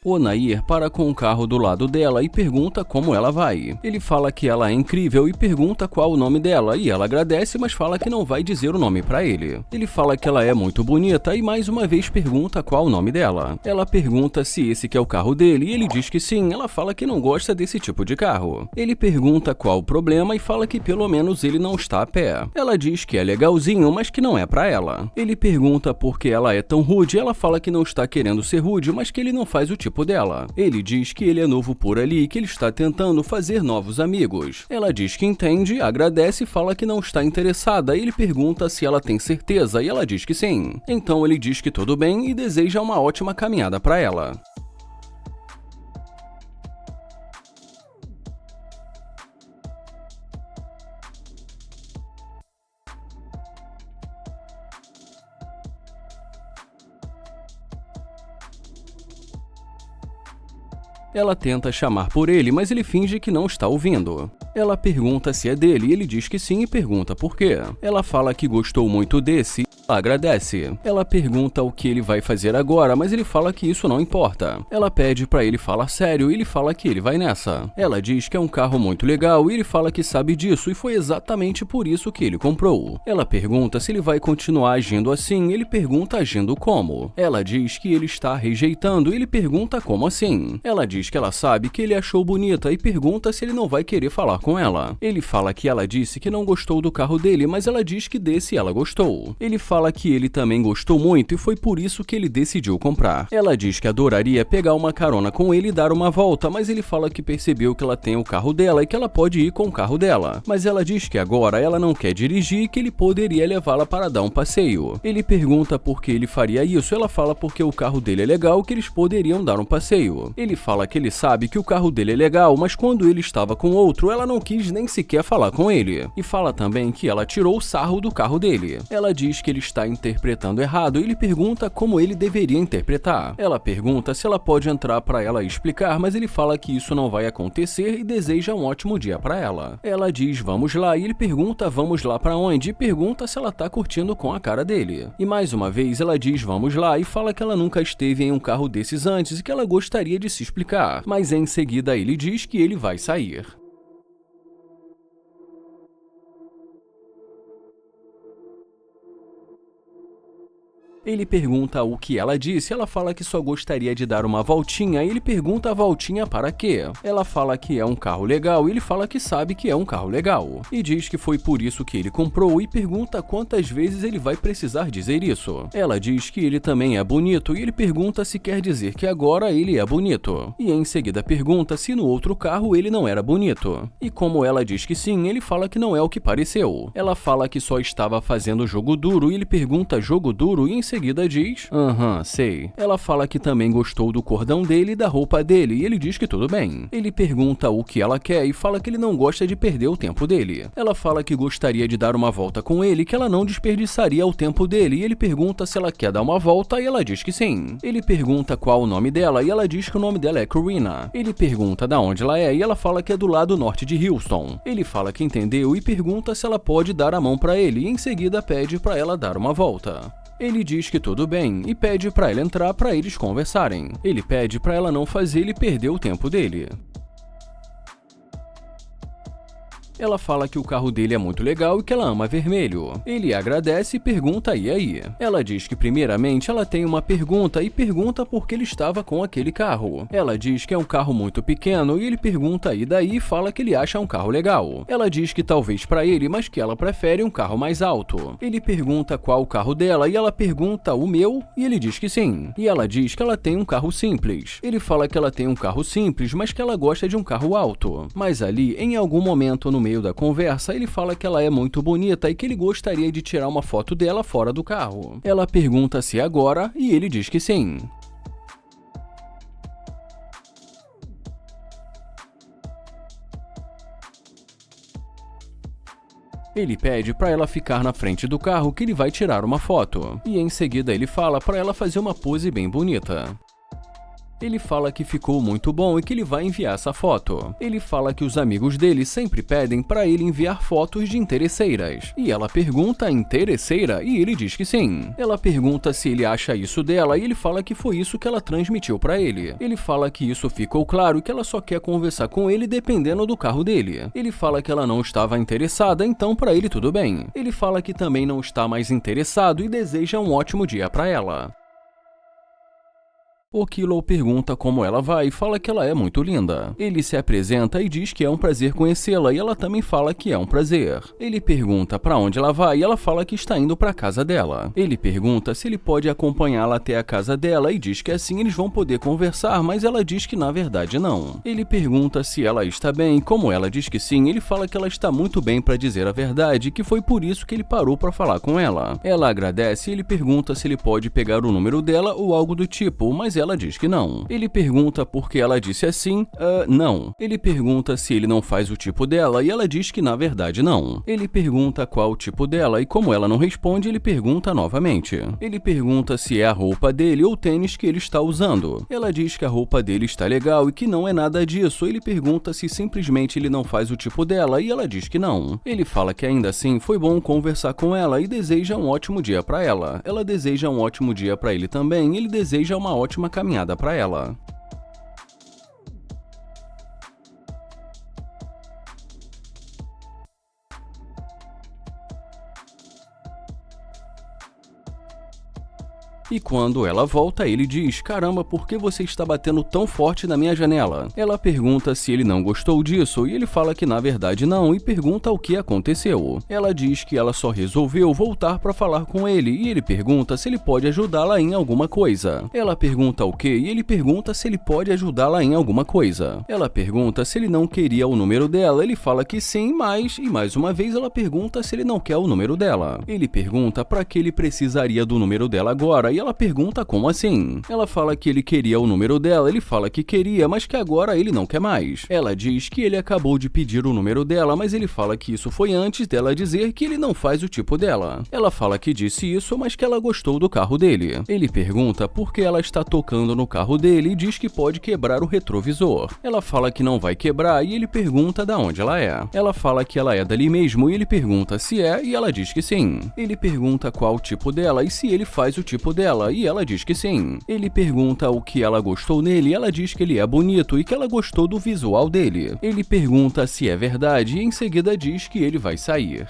O Nair para com o carro do lado dela e pergunta como ela vai. Ele fala que ela é incrível e pergunta qual o nome dela, e ela agradece, mas fala que não vai dizer o nome para ele. Ele fala que ela é muito bonita e mais uma vez pergunta qual o nome dela. Ela pergunta se esse que é o carro dele e ele diz que sim. Ela fala que não gosta desse tipo de carro. Ele pergunta qual o problema e fala que pelo menos ele não está a pé. Ela diz que é legalzinho, mas que não é para ela. Ele pergunta por que ela é tão rude e ela fala que não está querendo ser rude, mas que ele não faz o tipo dela. Ele diz que ele é novo por ali e que ele está tentando fazer novos amigos. Ela diz que entende, agradece e fala que não está interessada. Ele pergunta se ela tem certeza e ela diz que sim. Então ele diz que tudo bem e deseja uma ótima caminhada para ela. Ela tenta chamar por ele, mas ele finge que não está ouvindo. Ela pergunta se é dele e ele diz que sim e pergunta por quê. Ela fala que gostou muito desse e ela agradece. Ela pergunta o que ele vai fazer agora, mas ele fala que isso não importa. Ela pede pra ele falar sério e ele fala que ele vai nessa. Ela diz que é um carro muito legal e ele fala que sabe disso e foi exatamente por isso que ele comprou. Ela pergunta se ele vai continuar agindo assim e ele pergunta agindo como. Ela diz que ele está rejeitando e ele pergunta como assim. Ela diz que ela sabe que ele achou bonita e pergunta se ele não vai querer falar com ela. Ele fala que ela disse que não gostou do carro dele, mas ela diz que desse ela gostou. Ele fala que ele também gostou muito e foi por isso que ele decidiu comprar. Ela diz que adoraria pegar uma carona com ele e dar uma volta, mas ele fala que percebeu que ela tem o carro dela e que ela pode ir com o carro dela. Mas ela diz que agora ela não quer dirigir e que ele poderia levá-la para dar um passeio. Ele pergunta por que ele faria isso. Ela fala porque o carro dele é legal e que eles poderiam dar um passeio. Ele fala que ele sabe que o carro dele é legal, mas quando ele estava com outro, ela não quis nem sequer falar com ele. E fala também que ela tirou o sarro do carro dele. Ela diz que ele está interpretando errado e ele pergunta como ele deveria interpretar. Ela pergunta se ela pode entrar para ela explicar, mas ele fala que isso não vai acontecer e deseja um ótimo dia para ela. Ela diz vamos lá e ele pergunta vamos lá para onde e pergunta se ela tá curtindo com a cara dele. E mais uma vez ela diz vamos lá e fala que ela nunca esteve em um carro desses antes e que ela gostaria de se explicar, mas em seguida ele diz que ele vai sair. Ele pergunta o que ela disse, ela fala que só gostaria de dar uma voltinha e ele pergunta a voltinha para quê. Ela fala que é um carro legal e ele fala que sabe que é um carro legal. E diz que foi por isso que ele comprou e pergunta quantas vezes ele vai precisar dizer isso. Ela diz que ele também é bonito e ele pergunta se quer dizer que agora ele é bonito. E em seguida pergunta se no outro carro ele não era bonito. E como ela diz que sim, ele fala que não é o que pareceu. Ela fala que só estava fazendo jogo duro e ele pergunta jogo duro e em seguida diz, sei. Ela fala que também gostou do cordão dele e da roupa dele e ele diz que tudo bem. Ele pergunta o que ela quer e fala que ele não gosta de perder o tempo dele. Ela fala que gostaria de dar uma volta com ele, que ela não desperdiçaria o tempo dele e ele pergunta se ela quer dar uma volta e ela diz que sim. Ele pergunta qual o nome dela e ela diz que o nome dela é Corina. Ele pergunta de onde ela é e ela fala que é do lado norte de Houston. Ele fala que entendeu e pergunta se ela pode dar a mão para ele e em seguida pede para ela dar uma volta. Ele diz que tudo bem e pede para ela entrar para eles conversarem. Ele pede para ela não fazer ele perder o tempo dele. Ela fala que o carro dele é muito legal e que ela ama vermelho. Ele agradece e pergunta e aí. Ela diz que primeiramente ela tem uma pergunta e pergunta por que ele estava com aquele carro. Ela diz que é um carro muito pequeno e ele pergunta e daí fala que ele acha um carro legal. Ela diz que talvez para ele, mas que ela prefere um carro mais alto. Ele pergunta qual o carro dela e ela pergunta o meu e ele diz que sim. E ela diz que ela tem um carro simples. Ele fala que ela tem um carro simples, mas que ela gosta de um carro alto. Mas ali, em algum momento no meio da conversa, ele fala que ela é muito bonita e que ele gostaria de tirar uma foto dela fora do carro. Ela pergunta se agora e ele diz que sim. Ele pede para ela ficar na frente do carro que ele vai tirar uma foto. E em seguida ele fala para ela fazer uma pose bem bonita. Ele fala que ficou muito bom e que ele vai enviar essa foto. Ele fala que os amigos dele sempre pedem para ele enviar fotos de interesseiras. E ela pergunta interesseira e ele diz que sim. Ela pergunta se ele acha isso dela e ele fala que foi isso que ela transmitiu para ele. Ele fala que isso ficou claro e que ela só quer conversar com ele dependendo do carro dele. Ele fala que ela não estava interessada, então para ele tudo bem. Ele fala que também não está mais interessado e deseja um ótimo dia para ela. O Kilo pergunta como ela vai e fala que ela é muito linda. Ele se apresenta e diz que é um prazer conhecê-la e ela também fala que é um prazer. Ele pergunta para onde ela vai e ela fala que está indo para a casa dela. Ele pergunta se ele pode acompanhá-la até a casa dela e diz que assim eles vão poder conversar, mas ela diz que na verdade não. Ele pergunta se ela está bem e como ela diz que sim, ele fala que ela está muito bem para dizer a verdade e que foi por isso que ele parou para falar com ela. Ela agradece e ele pergunta se ele pode pegar o número dela ou algo do tipo, mas ela diz que não. Ele pergunta por que ela disse assim, não. Ele pergunta se ele não faz o tipo dela e ela diz que na verdade não. Ele pergunta qual o tipo dela e como ela não responde, ele pergunta novamente. Ele pergunta se é a roupa dele ou o tênis que ele está usando. Ela diz que a roupa dele está legal e que não é nada disso. Ele pergunta se simplesmente ele não faz o tipo dela e ela diz que não. Ele fala que ainda assim foi bom conversar com ela e deseja um ótimo dia para ela. Ela deseja um ótimo dia para ele também e ele deseja uma ótima caminhada para ela. E quando ela volta, ele diz, caramba, por que você está batendo tão forte na minha janela? Ela pergunta se ele não gostou disso e ele fala que na verdade não e pergunta o que aconteceu. Ela diz que ela só resolveu voltar para falar com ele e ele pergunta se ele pode ajudá-la em alguma coisa. Ela pergunta o que e ele pergunta se ele pode ajudá-la em alguma coisa. Ela pergunta se ele não queria o número dela, ele fala que sim, mas, e mais uma vez ela pergunta se ele não quer o número dela. Ele pergunta para que ele precisaria do número dela agora e ela pergunta como assim. Ela fala que ele queria o número dela, ele fala que queria, mas que agora ele não quer mais. Ela diz que ele acabou de pedir o número dela, mas ele fala que isso foi antes dela dizer que ele não faz o tipo dela. Ela fala que disse isso, mas que ela gostou do carro dele. Ele pergunta por que ela está tocando no carro dele e diz que pode quebrar o retrovisor. Ela fala que não vai quebrar e ele pergunta de onde ela é. Ela fala que ela é dali mesmo e ele pergunta se é e ela diz que sim. Ele pergunta qual o tipo dela e se ele faz o tipo dela e ela diz que sim. Ele pergunta o que ela gostou nele e ela diz que ele é bonito e que ela gostou do visual dele. Ele pergunta se é verdade e em seguida diz que ele vai sair.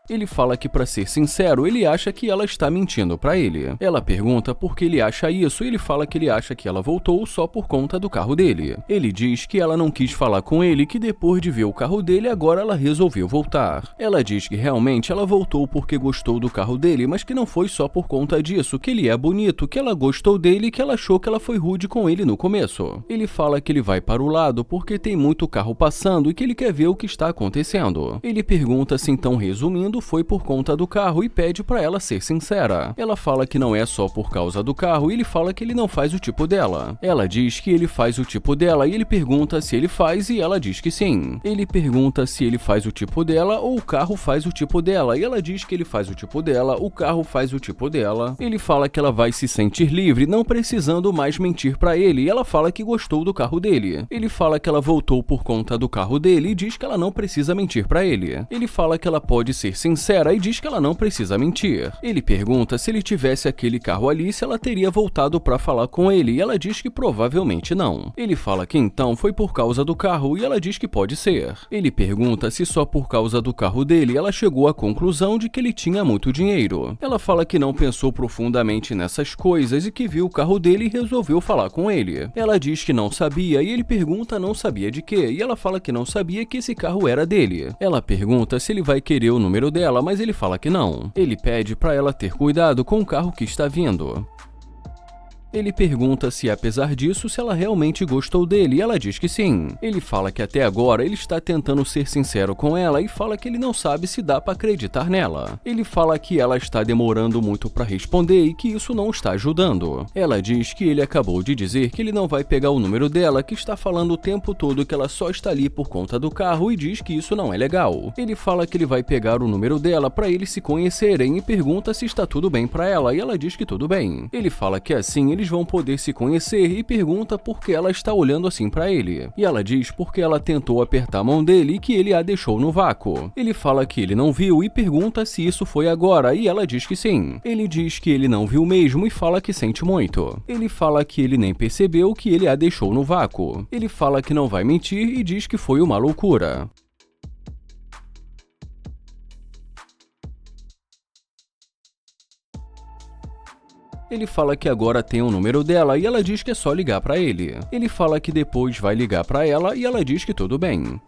Ele fala que, para ser sincero, ele acha que ela está mentindo para ele. Ela pergunta por que ele acha isso e ele fala que ele acha que ela voltou só por conta do carro dele. Ele diz que ela não quis falar com ele e que depois de ver o carro dele, agora ela resolveu voltar. Ela diz que realmente ela voltou porque gostou do carro dele, mas que não foi só por conta disso, que ele é bonito, que ela gostou dele e que ela achou que ela foi rude com ele no começo. Ele fala que ele vai para o lado porque tem muito carro passando e que ele quer ver o que está acontecendo. Ele pergunta se então, resumindo, foi por conta do carro e pede para ela ser sincera. Ela fala que não é só por causa do carro e ele fala que ele não faz o tipo dela. Ela diz que ele faz o tipo dela e ele pergunta se ele faz e ela diz que sim. Ele pergunta se ele faz o tipo dela ou o carro faz o tipo dela e ela diz que ele faz o tipo dela, o carro faz o tipo dela. Ele fala que ela vai se sentir livre, não precisando mais mentir para ele e ela fala que gostou do carro dele. Ele fala que ela voltou por conta do carro dele e diz que ela não precisa mentir para ele. Ele fala que ela pode ser sincera e diz que ela não precisa mentir. Ele pergunta se ele tivesse aquele carro ali, se ela teria voltado para falar com ele e ela diz que provavelmente não. Ele fala que então foi por causa do carro e ela diz que pode ser. Ele pergunta se só por causa do carro dele ela chegou à conclusão de que ele tinha muito dinheiro. Ela fala que não pensou profundamente nessas coisas e que viu o carro dele e resolveu falar com ele. Ela diz que não sabia e ele pergunta não sabia de quê e ela fala que não sabia que esse carro era dele. Ela pergunta se ele vai querer o número dela, mas ele fala que não. Ele pede para ela ter cuidado com o carro que está vindo. Ele pergunta se, apesar disso, se ela realmente gostou dele e ela diz que sim. Ele fala que até agora ele está tentando ser sincero com ela e fala que ele não sabe se dá para acreditar nela. Ele fala que ela está demorando muito para responder e que isso não está ajudando. Ela diz que ele acabou de dizer que ele não vai pegar o número dela, que está falando o tempo todo que ela só está ali por conta do carro e diz que isso não é legal. Ele fala que ele vai pegar o número dela para eles se conhecerem e pergunta se está tudo bem para ela e ela diz que tudo bem. Ele fala que assim eles eles vão poder se conhecer e pergunta por que ela está olhando assim pra ele. E ela diz porque ela tentou apertar a mão dele e que ele a deixou no vácuo. Ele fala que ele não viu e pergunta se isso foi agora e ela diz que sim. Ele diz que ele não viu mesmo e fala que sente muito. Ele fala que ele nem percebeu que ele a deixou no vácuo. Ele fala que não vai mentir e diz que foi uma loucura. Ele fala que agora tem o número dela e ela diz que é só ligar pra ele. Ele fala que depois vai ligar pra ela e ela diz que tudo bem.